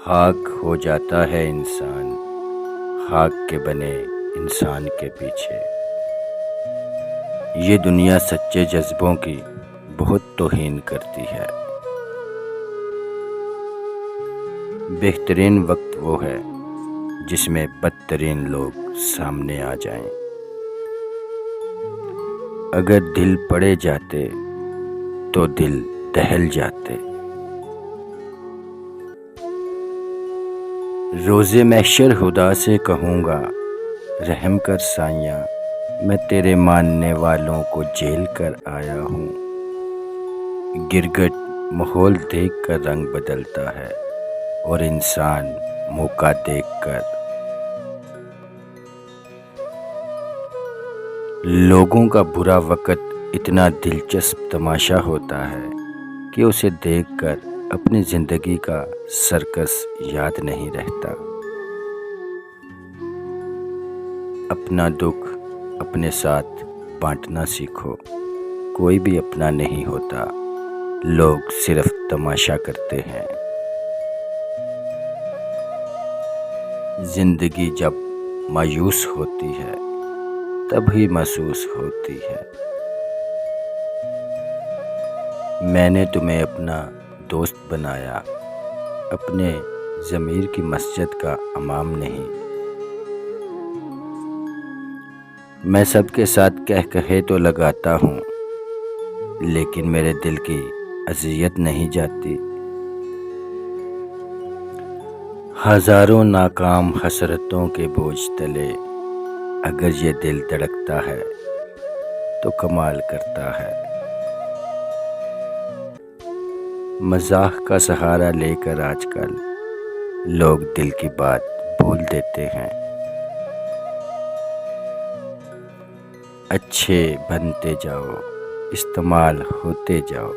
خاک ہو جاتا ہے انسان، خاک کے بنے انسان کے پیچھے۔ یہ دنیا سچے جذبوں کی بہت توہین کرتی ہے۔ بہترین وقت وہ ہے جس میں بدترین لوگ سامنے آ جائیں۔ اگر دل پڑے جاتے تو دل دہل جاتے۔ روز محشر خدا سے کہوں گا، رحم کر سائیاں، میں تیرے ماننے والوں کو جیل کر آیا ہوں۔ گرگٹ ماحول دیکھ کر رنگ بدلتا ہے اور انسان موقع دیکھ کر۔ لوگوں کا برا وقت اتنا دلچسپ تماشا ہوتا ہے کہ اسے دیکھ کر اپنی زندگی کا سرکس یاد نہیں رہتا۔ اپنا دکھ اپنے ساتھ بانٹنا سیکھو، کوئی بھی اپنا نہیں ہوتا، لوگ صرف تماشا کرتے ہیں۔ زندگی جب مایوس ہوتی ہے تب ہی محسوس ہوتی ہے۔ میں نے تمہیں اپنا دوست بنایا، اپنے ضمیر کی مسجد کا امام نہیں۔ میں سب کے ساتھ کہے تو لگاتا ہوں، لیکن میرے دل کی اذیت نہیں جاتی۔ ہزاروں ناکام حسرتوں کے بوجھ تلے اگر یہ دل دھڑکتا ہے تو کمال کرتا ہے۔ مزاح کا سہارا لے کر آج کل لوگ دل کی بات بھول دیتے ہیں۔ اچھے بنتے جاؤ، استعمال ہوتے جاؤ۔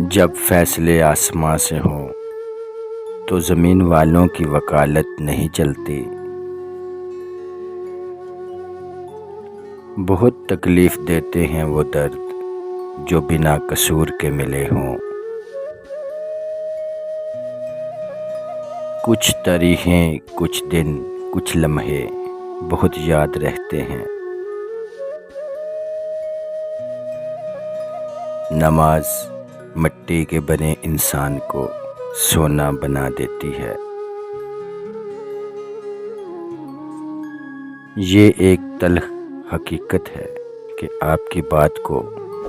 جب فیصلے آسماں سے ہوں تو زمین والوں کی وکالت نہیں چلتی۔ بہت تکلیف دیتے ہیں وہ درد جو بنا قصور کے ملے ہوں۔ کچھ تاریخیں، کچھ دن، کچھ لمحے بہت یاد رہتے ہیں۔ نماز مٹی کے بنے انسان کو سونا بنا دیتی ہے۔ یہ ایک تلخ حقیقت ہے کہ آپ کی بات کو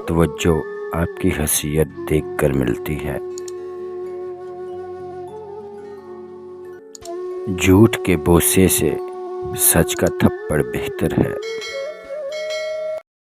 توجہ آپ کی حیثیت دیکھ کر ملتی ہے۔ جھوٹ کے بوسے سے سچ کا تھپڑ بہتر ہے۔